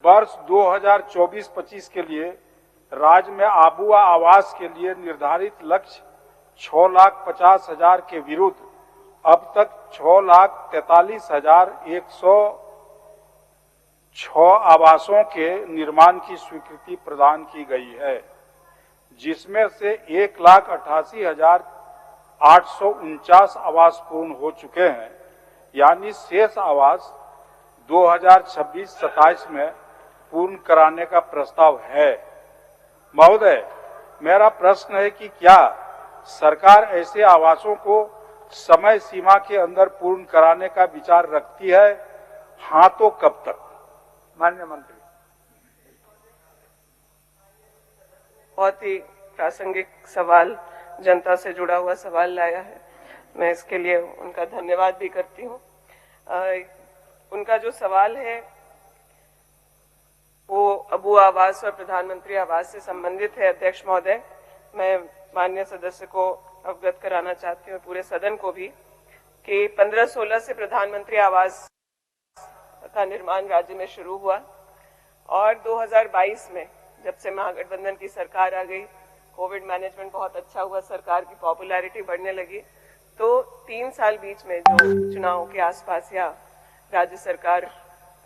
वर्ष 2024-25 के लिए राज्य में आबुआ आवास के लिए निर्धारित लक्ष्य 6,50,000 के विरुद्ध अब तक 6,43,106 आवासों के निर्माण की स्वीकृति प्रदान की गई है, जिसमें से 1,88,849 आवास पूर्ण हो चुके हैं, यानी शेष आवास 2026-27 में पूर्ण कराने का प्रस्ताव है। महोदय, मेरा प्रश्न है कि क्या सरकार ऐसे आवासों को समय सीमा के अंदर पूर्ण कराने का विचार रखती है? हाँ तो कब तक? माननीय मंत्री। बहुत ही प्रासंगिक सवाल, जनता से जुड़ा हुआ सवाल लाया है। मैं इसके लिए उनका धन्यवाद भी करती हूँ। उनका जो सवाल है वो आबुआ आवास और प्रधानमंत्री आवास से संबंधित है। अध्यक्ष महोदय, मैं माननीय सदस्य को अवगत कराना चाहती हूँ, पूरे सदन को भी, कि 15-16 से प्रधानमंत्री आवास का निर्माण राज्य में शुरू हुआ और 2022 में जब से महागठबंधन की सरकार आ गई, कोविड मैनेजमेंट बहुत अच्छा हुआ, सरकार की पॉपुलैरिटी बढ़ने लगी, तो 3 साल बीच में जो चुनाव के आसपास या राज्य सरकार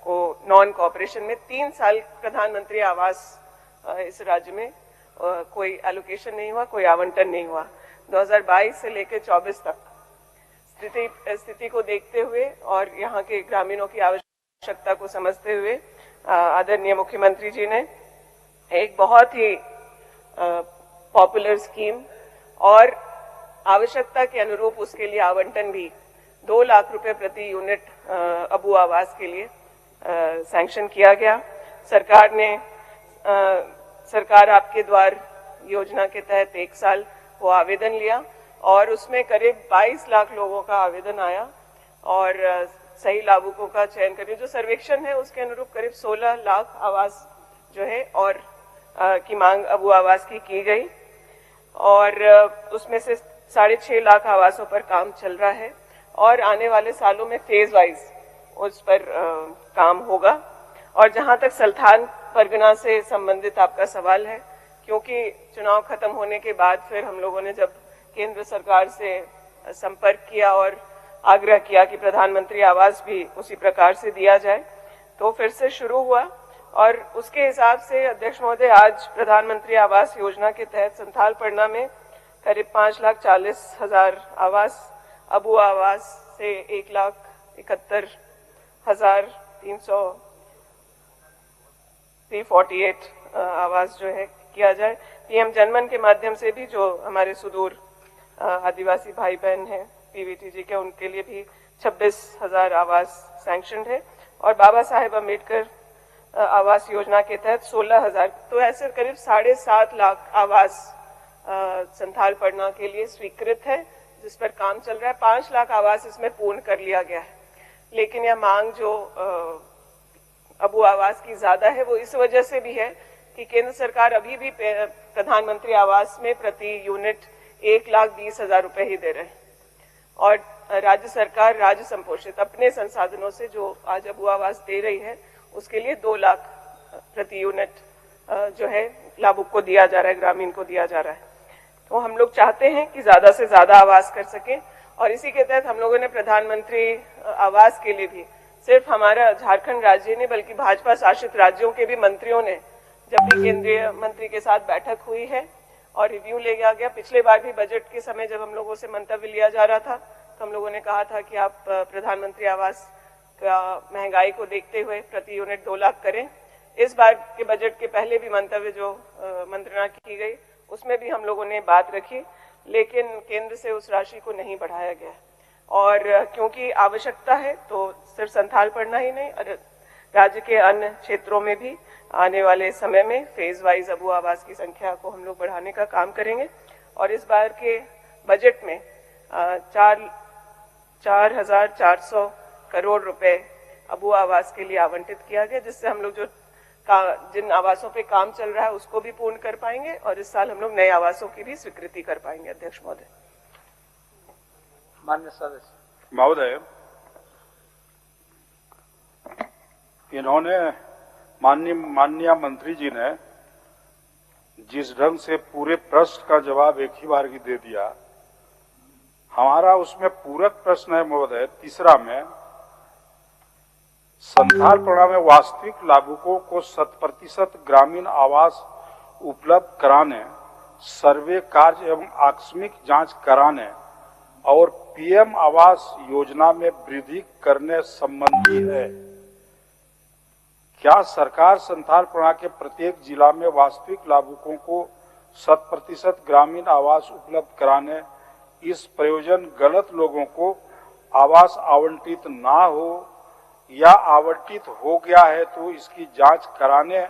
को नॉन कॉपरेशन में 3 साल प्रधानमंत्री आवास इस राज्य में कोई एलोकेशन नहीं हुआ, कोई आवंटन नहीं हुआ। 2022 से लेकर 24 तक स्थिति को देखते हुए और यहाँ के ग्रामीणों की आवश्यकता को समझते हुए आदरणीय मुख्यमंत्री जी ने एक बहुत ही पॉपुलर स्कीम और आवश्यकता के अनुरूप उसके लिए आवंटन भी 2 लाख रुपए प्रति यूनिट आबुआ आवास के लिए सैंक्शन किया गया। सरकार आपके द्वार योजना के तहत 1 साल वो आवेदन लिया और उसमें करीब 22 लाख लोगों का आवेदन आया और सही लाभुकों का चयन करके जो सर्वेक्षण है उसके अनुरूप करीब 16 लाख आवास जो है और की मांग आबुआ आवास की गई और उसमें से 6.5 लाख आवासों पर काम चल रहा है और आने वाले सालों में फेज वाइज उस पर काम होगा। और जहां तक सल्थान परगना से संबंधित आपका सवाल है, क्योंकि चुनाव खत्म होने के बाद फिर हम लोगों ने जब केंद्र सरकार से संपर्क किया और आग्रह किया कि प्रधानमंत्री आवास भी उसी प्रकार से दिया जाए, तो फिर से शुरू हुआ और उसके हिसाब से अध्यक्ष महोदय आज प्रधानमंत्री आवास योजना के तहत संथाल परगना में करीब 5,40,000 आवास, आबुआ आवास से 1,71,348 आवास जो है किया जाए। पीएम जनमन के माध्यम से भी जो हमारे सुदूर आदिवासी भाई बहन हैं पीवीटीजी के, उनके लिए भी 26,000 आवास सैंक्शन है और बाबा साहेब अम्बेडकर आवास योजना के तहत 16,000, तो ऐसे करीब 7.5 लाख आवास संथाल परगना के लिए स्वीकृत है, जिस पर काम चल रहा है। 5 लाख आवास इसमें पूर्ण कर लिया गया है, लेकिन यह मांग जो आबुआ आवास की ज्यादा है वो इस वजह से भी है कि केंद्र सरकार अभी भी प्रधानमंत्री आवास में प्रति यूनिट 1,20,000 रुपए ही दे रहे हैं और राज्य सरकार राज्य संपोषित अपने संसाधनों से जो आज आबुआ आवास दे रही है उसके लिए 2 लाख प्रति यूनिट जो है लाभुक को दिया जा रहा है, ग्रामीण को दिया जा रहा है। तो हम लोग चाहते हैं कि ज्यादा से ज्यादा आवास कर सकें और इसी के तहत हम लोगों ने प्रधानमंत्री आवास के लिए भी सिर्फ हमारा झारखंड राज्य नहीं बल्कि भाजपा शासित राज्यों के भी मंत्रियों ने जब भी केंद्रीय मंत्री के साथ बैठक हुई है और रिव्यू ले गया। पिछले बार भी बजट के समय जब हम लोगों से मंतव्य लिया जा रहा था तो हम लोगों ने कहा था कि आप प्रधानमंत्री आवास का महंगाई को देखते हुए प्रति यूनिट 2 लाख करें। इस बार के बजट के पहले भी मंतव्य जो मंत्रणा की गई उसमें भी हम लोगों ने बात रखी, लेकिन केंद्र से उस राशि को नहीं बढ़ाया गया और क्योंकि आवश्यकता है तो सिर्फ संथाल परगना ही नहीं राज्य के अन्य क्षेत्रों में भी आने वाले समय में फेज वाइज आबुआ आवास की संख्या को हम लोग बढ़ाने का काम करेंगे और इस बार के बजट में 4,400 करोड़ रुपए आबुआ आवास के लिए आवंटित किया गया, जिससे हम लोग जो जिन आवासों पे काम चल रहा है उसको भी पूर्ण कर पाएंगे और इस साल हम लोग नए आवासों की भी स्वीकृति कर पाएंगे। अध्यक्ष महोदय। माननीय सदस्य महोदय, इन्होंने माननीय मंत्री जी ने जिस ढंग से पूरे प्रश्न का जवाब एक ही बार की दे दिया, हमारा उसमें पूरक प्रश्न है महोदय तीसरा में, संथालपड़ा में वास्तविक लाभुकों को 100% ग्रामीण आवास उपलब्ध कराने, सर्वे कार्य एवं आकस्मिक जांच कराने और पीएम आवास योजना में वृद्धि करने संबंधी है। क्या सरकार संथालपड़ा के प्रत्येक जिला में वास्तविक लाभुकों को 100% ग्रामीण आवास उपलब्ध कराने, इस प्रयोजन गलत लोगों को आवास आवंटित ना हो या आवंटित हो गया है तो इसकी जांच कराने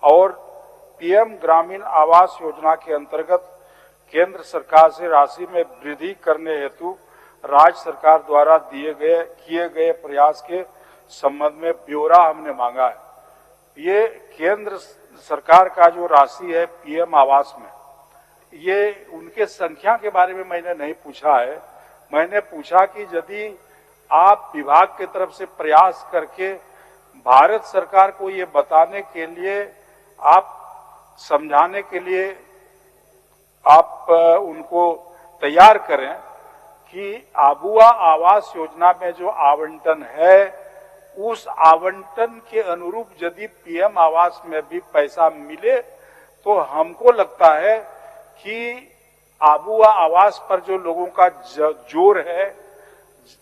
और पीएम ग्रामीण आवास योजना के अंतर्गत केंद्र सरकार से राशि में वृद्धि करने हेतु राज्य सरकार द्वारा किए गए प्रयास के संबंध में ब्यौरा हमने मांगा है। ये केंद्र सरकार का जो राशि है पीएम आवास में, ये उनके संख्या के बारे में मैंने नहीं पूछा है। मैंने पूछा कि यदि आप विभाग की तरफ से प्रयास करके भारत सरकार को ये बताने के लिए, आप समझाने के लिए आप उनको तैयार करें कि आबुआ आवास योजना में जो आवंटन है उस आवंटन के अनुरूप यदि पीएम आवास में भी पैसा मिले तो हमको लगता है कि आबुआ आवास पर जो लोगों का जोर है,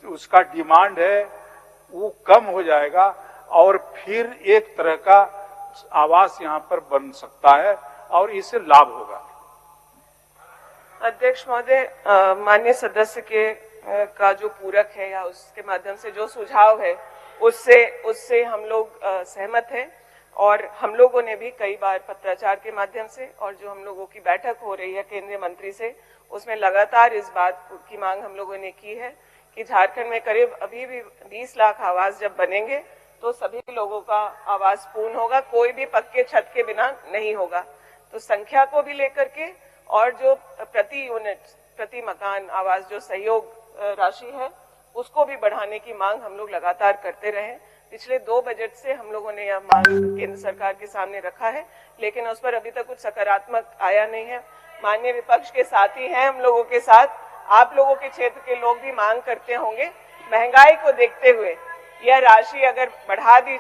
उसका डिमांड है, वो कम हो जाएगा और फिर एक तरह का आवास यहाँ पर बन सकता है और इससे लाभ होगा। अध्यक्ष महोदय, माननीय सदस्य के का जो पूरक है या उसके माध्यम से जो सुझाव है उससे हम लोग सहमत हैं और हम लोगों ने भी कई बार पत्राचार के माध्यम से और जो हम लोगों की बैठक हो रही है केंद्रीय मंत्री से, उसमें लगातार इस बात की मांग हम लोगों ने की है कि झारखंड में करीब अभी भी 20 लाख आवास जब बनेंगे तो सभी लोगों का आवास पूर्ण होगा, कोई भी पक्के छत के बिना नहीं होगा। तो संख्या को भी लेकर के और जो प्रति यूनिट प्रति मकान आवास जो सहयोग राशि है उसको भी बढ़ाने की मांग हम लोग लगातार करते रहे। पिछले 2 बजट से हम लोगों ने यह मांग केंद्र सरकार के सामने रखा है, लेकिन उस पर अभी तक कुछ सकारात्मक आया नहीं है। माननीय विपक्ष के साथी हैं हम लोगों के साथ, आप लोगों के क्षेत्र के लोग भी मांग करते होंगे। महंगाई को देखते हुए यह राशि अगर बढ़ा दी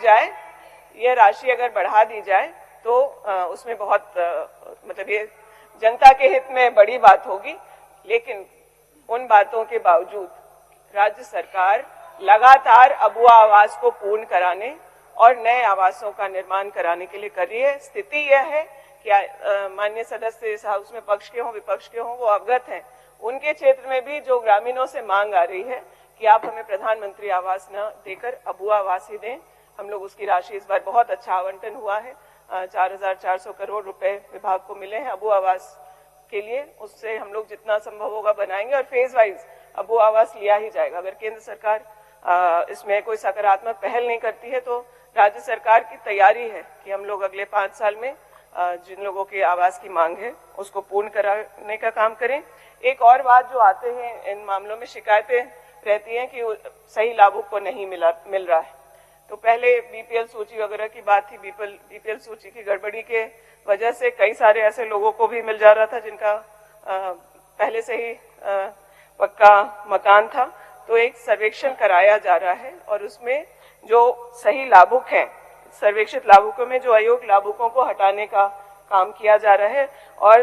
जाए तो उसमें बहुत मतलब ये जनता के हित में बड़ी बात होगी। लेकिन उन बातों के बावजूद राज्य सरकार लगातार आबुआ आवास को पूर्ण कराने और नए आवासों का निर्माण कराने के लिए कर रही है। स्थिति यह है कि माननीय सदस्य इस हाउस में पक्ष के हों विपक्ष के हों वो अवगत हैं, उनके क्षेत्र में भी जो ग्रामीणों से मांग आ रही है कि आप हमें प्रधानमंत्री आवास न देकर आबुआ आवास ही दें। हम लोग उसकी राशि इस बार बहुत अच्छा आवंटन हुआ है, 4,400 करोड़ रुपए विभाग को मिले हैं आबुआ आवास के लिए। उससे हम लोग जितना संभव होगा बनाएंगे और फेज वाइज आबुआ आवास लिया ही जाएगा। अगर केंद्र सरकार इसमें कोई सकारात्मक पहल नहीं करती है तो राज्य सरकार की तैयारी है कि हम लोग अगले 5 साल में जिन लोगों के आवास की मांग है उसको पूर्ण कराने का काम करें। एक और बात जो आते हैं इन मामलों में शिकायतें रहती हैं कि सही लाभुक को नहीं मिल रहा है। तो पहले बीपीएल सूची वगैरह की बात थी, बीपीएल सूची की गड़बड़ी के वजह से कई सारे ऐसे लोगों को भी मिल जा रहा था जिनका पहले से ही पक्का मकान था। तो एक सर्वेक्षण कराया जा रहा है और उसमें जो सही लाभुक हैं, सर्वेक्षित लाभुकों में जो अयोग्य लाभुकों को हटाने का काम किया जा रहा है और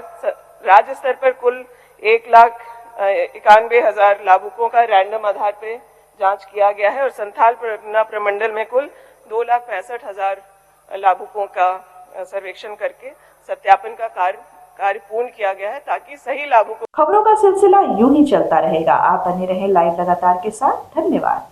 राज्य स्तर पर कुल 1,91,000 लाभुकों का रैंडम आधार पर जांच किया गया है और संथालपड़ा प्रमंडल में कुल 2,65,000 लाभुकों का सर्वेक्षण करके सत्यापन का कार्य पूर्ण किया गया है ताकि सही लाभुकों। खबरों का सिलसिला यूं ही चलता रहेगा। आप बने रहें लाइव लगातार के साथ। धन्यवाद।